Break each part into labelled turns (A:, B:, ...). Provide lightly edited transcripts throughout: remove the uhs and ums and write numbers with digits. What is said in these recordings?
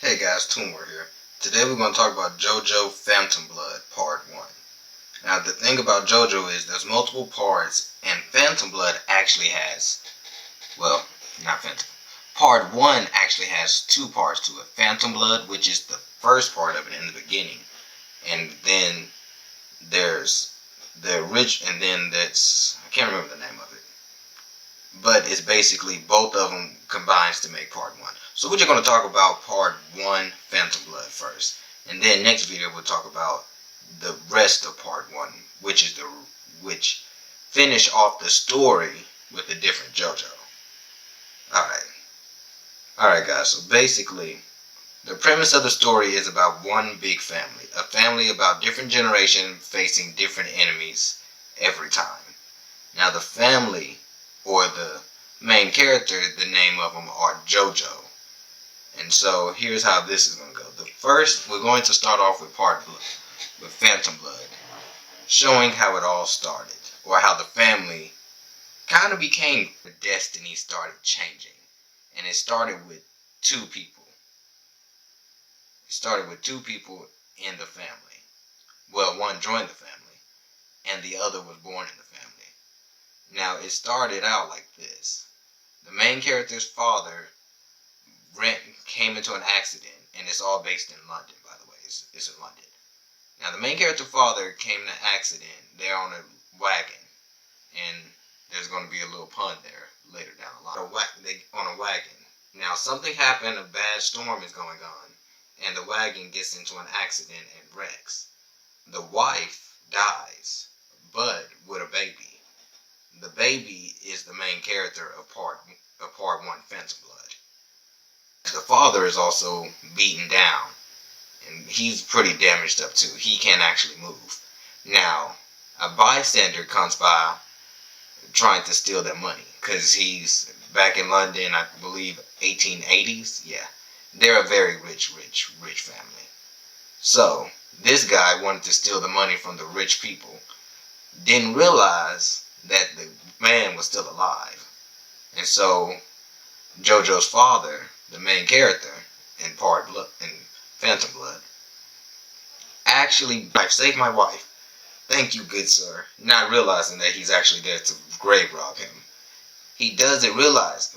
A: Hey guys, Toomor here. Today we're going to talk about JoJo Phantom Blood Part 1. Now the thing about JoJo is there's multiple parts, and Phantom Blood actually has, well, not Phantom. Part 1 actually has two parts to it. Phantom Blood, which is the first part of it in the beginning, and then there's the original, and then that's, I can't remember the name of it. But it's basically both of them combines to make part 1. So we're just going to talk about part 1, Phantom Blood first. And then next video we'll talk about the rest of part 1, which finish off the story with a different JoJo. Alright guys, so basically the premise of the story is about one big family. A family about different generations facing different enemies every time. Now the family, or the main character, the name of them are JoJo. And so here's how this is going to go. First, we're going to start off with with Phantom Blood, showing how it all started, or how the family kind of became, the destiny started changing. And it started with two people. It started with two people in the family. Well, one joined the family, and the other was born in the family. Now, it started out like this. The main character's father came into an accident, and it's all based in London, by the way. It's in London. Now, the main character's father came in an accident. They're on a wagon, and there's going to be a little pun there later down the line. On a wagon. Now, something happened, a bad storm is going on, and the wagon gets into an accident and wrecks. The wife dies, but with a baby. The baby is the main character of part 1, Phantom Blood. The father is also beaten down, and he's pretty damaged up too. He can't actually move. Now, a bystander comes by trying to steal their money, because he's back in London, I believe 1880s. Yeah, they're a very rich family. So, this guy wanted to steal the money from the rich people. Didn't realize that the man was still alive. And so JoJo's father, the main character in Phantom Blood, actually, "I've saved my wife. Thank you, good sir," not realizing that he's actually there to grave rob him. He does it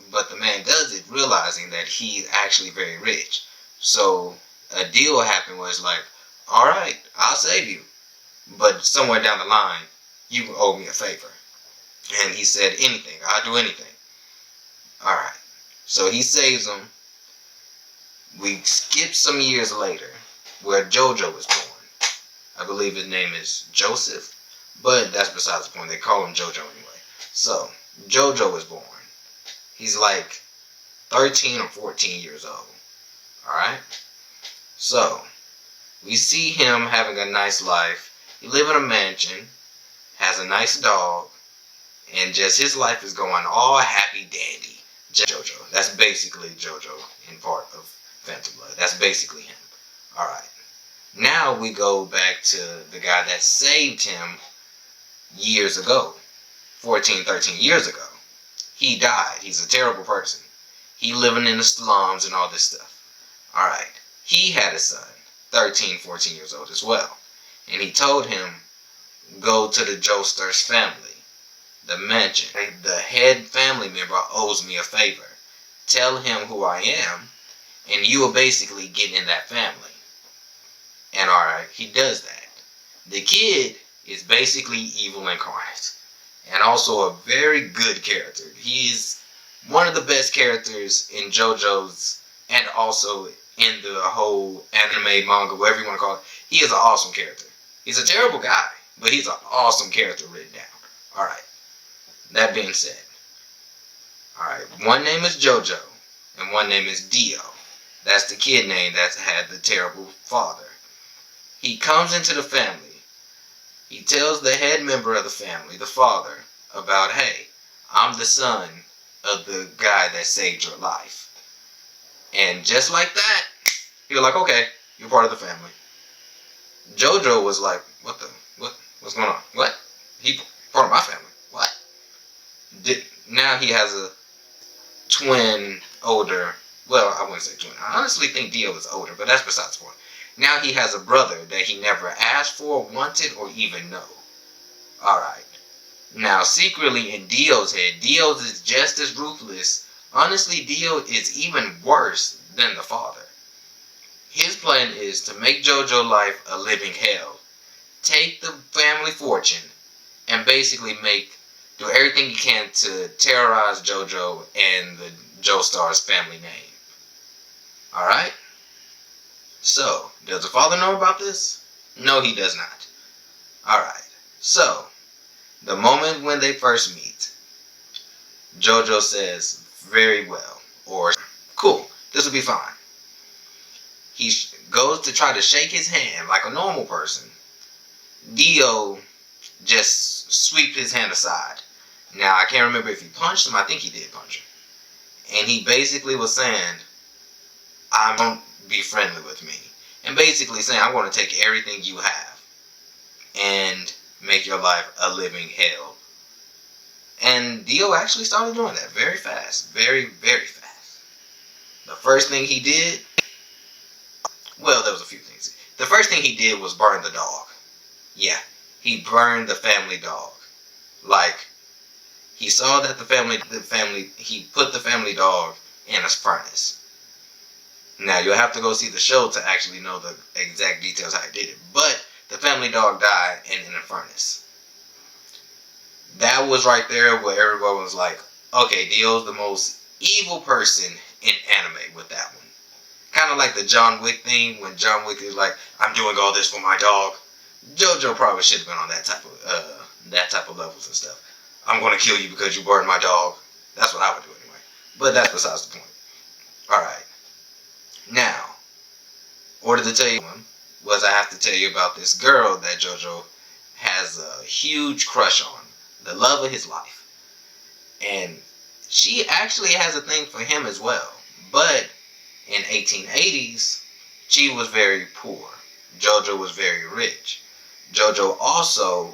A: but the man does it realizing that he's actually very rich. So a deal happened where it's like, alright, I'll save you, but somewhere down the line, you owe me a favor. And he said, anything, I'll do anything. Alright, so he saves him. We skip some years later, where JoJo was born. I believe his name is Joseph, but that's besides the point. They call him JoJo anyway. So, JoJo was born. He's like 13 or 14 years old. Alright? So, we see him having a nice life. He lives in a mansion, has a nice dog, and just his life is going all happy dandy. JoJo. That's basically JoJo in part of Phantom Blood. That's basically him. Alright. Now we go back to the guy that saved him years ago. 14, 13 years ago. He died. He's a terrible person. He living in the slums and all this stuff. Alright. He had a son. 13, 14 years old as well. And he told him, go to the Joestar's family. The mansion. The head family member owes me a favor. Tell him who I am, and you will basically get in that family. And alright, he does that. The kid is basically evil incarnate, and also a very good character. He is one of the best characters in JoJo's, and also in the whole anime, manga, whatever you want to call it. He is an awesome character. He's a terrible guy, but he's an awesome character written down. Alright. That being said, alright, one name is JoJo, and one name is Theo. That's the kid name that had the terrible father. He comes into the family. He tells the head member of the family, the father, about, hey, I'm the son of the guy that saved your life. And just like that, he was like, okay, you're part of the family. JoJo was like, what's going on? What? He part of my family? What? Now he has a twin older Well, I wouldn't say twin. I honestly think Dio was older, but that's besides the point. Now he has a brother that he never asked for, wanted, or even know. Alright. Now, secretly in Dio's head, Dio is just as ruthless. Honestly, Dio is even worse than the father. His plan is to make JoJo's life a living hell. Take the family fortune and basically do everything he can to terrorize JoJo and the Joestar's family name. Alright? So, does the father know about this? No, he does not. Alright. So, the moment when they first meet, JoJo says, very well, or cool, this will be fine. He goes to try to shake his hand like a normal person. Dio just sweeps his hand aside. Now, I can't remember if he punched him. I think he did punch him. And he basically was saying, I won't be friendly with me. And basically saying, I'm going to take everything you have and make your life a living hell. And Dio actually started doing that very fast. Very, very fast. The first thing he did, well, there was a few things. The first thing he did was burn the dog. Yeah, he burned the family dog. Like, he saw that he put the family dog in a furnace. Now, you'll have to go see the show to actually know the exact details how he did it. But the family dog died in a furnace. That was right there where everyone was like, okay, Dio's the most evil person in anime with that one. Kind of like the John Wick thing, when John Wick is like, I'm doing all this for my dog. JoJo probably should have been on that type of levels and stuff. I'm going to kill you because you burned my dog. That's what I would do anyway. But that's besides the point. Alright. Now, order to tell you was I have to tell you about this girl that JoJo has a huge crush on. The love of his life. And she actually has a thing for him as well. But in 1880s, she was very poor. JoJo was very rich. JoJo also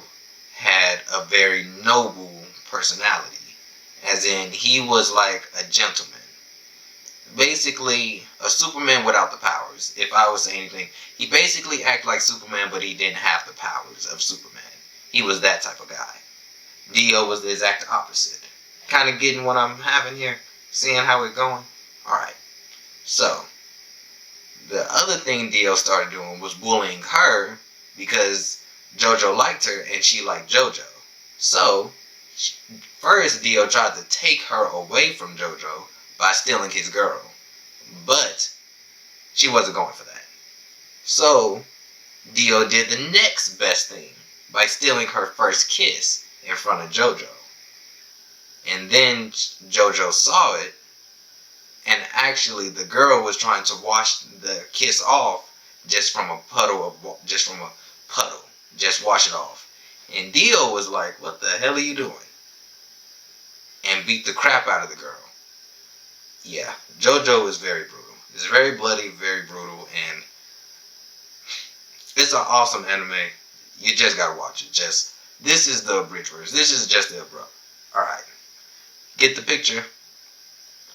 A: had a very noble personality. As in, he was like a gentleman. Basically, a Superman without the powers. If I was saying anything, he basically acted like Superman, but he didn't have the powers of Superman. He was that type of guy. Dio was the exact opposite. Kind of getting what I'm having here? Seeing how it's going? Alright. So, the other thing Dio started doing was bullying her because JoJo liked her and she liked JoJo. So, first Dio tried to take her away from JoJo by stealing his girl. But she wasn't going for that. So, Dio did the next best thing by stealing her first kiss in front of JoJo. And then JoJo saw it, and actually the girl was trying to wash the kiss off just from a puddle. Just wash it off. And Dio was like, what the hell are you doing? And beat the crap out of the girl. Yeah, JoJo is very brutal. It's very bloody, very brutal, and it's an awesome anime. You just gotta watch it. This is the abridged version. This is just the abrupt. Alright. Get the picture?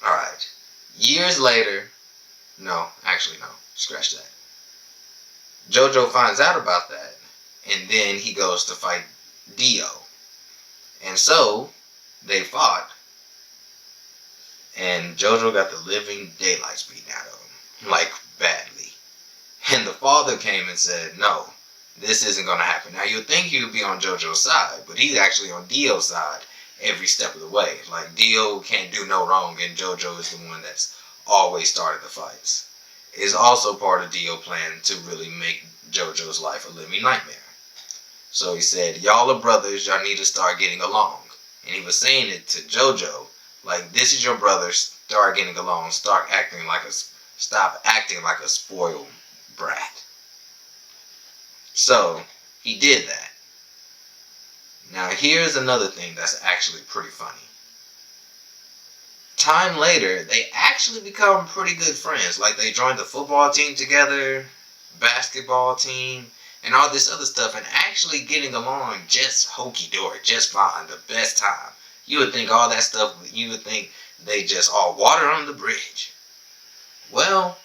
A: Alright. Years later, no, scratch that. JoJo finds out about that, and then he goes to fight Dio. And so, they fought, and JoJo got the living daylights beaten out of him. Like, badly. And the father came and said, no, this isn't going to happen. Now, you'd think he would be on JoJo's side, but he's actually on Dio's side every step of the way. Like, Dio can't do no wrong, and JoJo is the one that's always started the fights. It's also part of Dios plan to really make JoJo's life a living nightmare. So he said, y'all are brothers, y'all need to start getting along. And he was saying it to JoJo, like, this is your brother, start getting along, stop acting like a spoiled brat. So, he did that. Now, here's another thing that's actually pretty funny. Time later, they actually become pretty good friends. Like, they joined the football team together, basketball team, and all this other stuff, and actually getting along just hokey-dory, just fine, the best time. You would think all that stuff, you would think they just all water on the bridge. Well,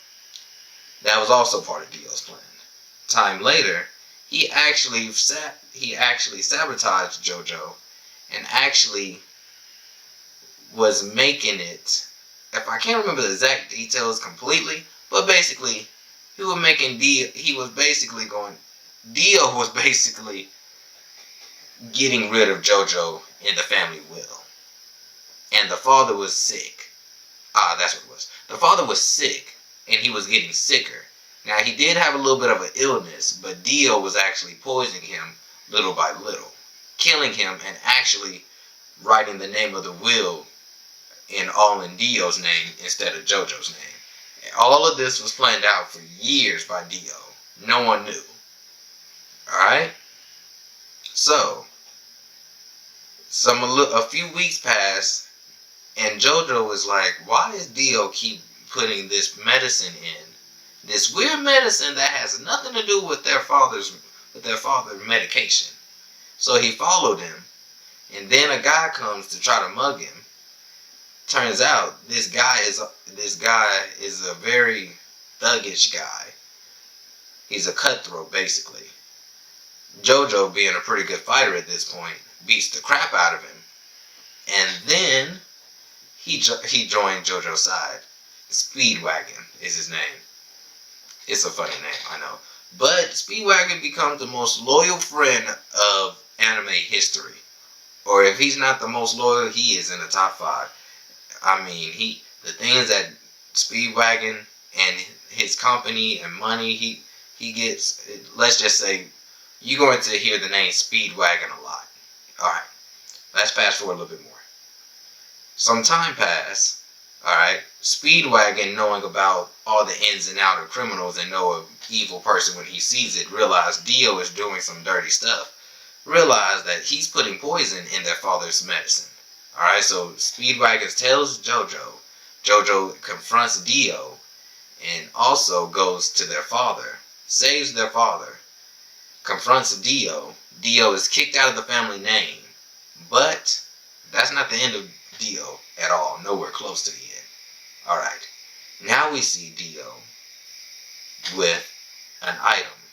A: that was also part of Dio's plan. Time later, he actually sabotaged JoJo and actually was making it. If I can't remember the exact details completely, but basically, Dio was basically getting rid of JoJo in the family will. And the father was sick. That's what it was. The father was sick, and he was getting sicker. Now, he did have a little bit of an illness, but Dio was actually poisoning him little by little, killing him, and actually writing the name of the will in Dio's name instead of JoJo's name. And all of this was planned out for years by Dio. No one knew. Alright? So, a few weeks passed, and JoJo was like, why does Dio keep putting this medicine in? This weird medicine that has nothing to do with their father's medication. So he followed him, and then a guy comes to try to mug him. Turns out this guy is a very thuggish guy. He's a cutthroat, basically. JoJo, being a pretty good fighter at this point, beats the crap out of him. And then he joined JoJo's side. Speedwagon is his name. It's a funny name, I know. But Speedwagon becomes the most loyal friend of anime history. Or if he's not the most loyal, he is in the top 5. I mean, the things that Speedwagon and his company and money he gets, let's just say, you're going to hear the name Speedwagon a lot. Alright, let's fast forward a little bit more. Some time passed. Alright, Speedwagon, knowing about all the ins and outs of criminals and know an evil person when he sees it, realized Dio is doing some dirty stuff. Realized that he's putting poison in their father's medicine. Alright, so Speedwagon tells JoJo. JoJo confronts Dio and also goes to their father, saves their father, confronts Dio. Dio is kicked out of the family name. But that's not the end of Dio at all. Nowhere close to the end. Alright, now we see Dio with an item.